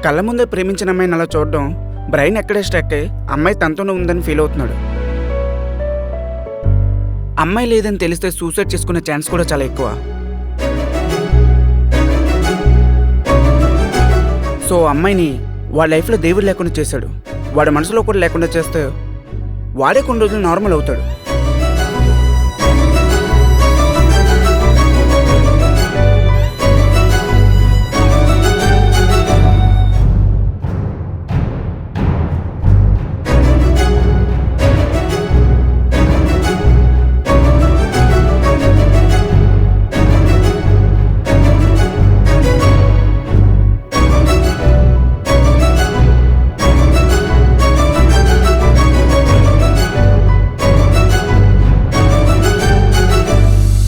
కళ్ళ ముందే ప్రేమించిన అమ్మాయిని అలా చూడడం బ్రెయిన్ ఎక్కడే స్ట్రక్ అయ్యి అమ్మాయి తనతోనే ఉందని ఫీల్ అవుతున్నాడు. అమ్మాయి లేదని తెలిస్తే సూసైడ్ చేసుకునే ఛాన్స్ కూడా చాలా ఎక్కువ. సో అమ్మాయిని వాడి లైఫ్లో దేవుడు లేకుండా చేశాడు. వాడి మనసులో కూడా లేకుండా చేస్తే వాడే కొన్ని రోజులు నార్మల్ అవుతాడు.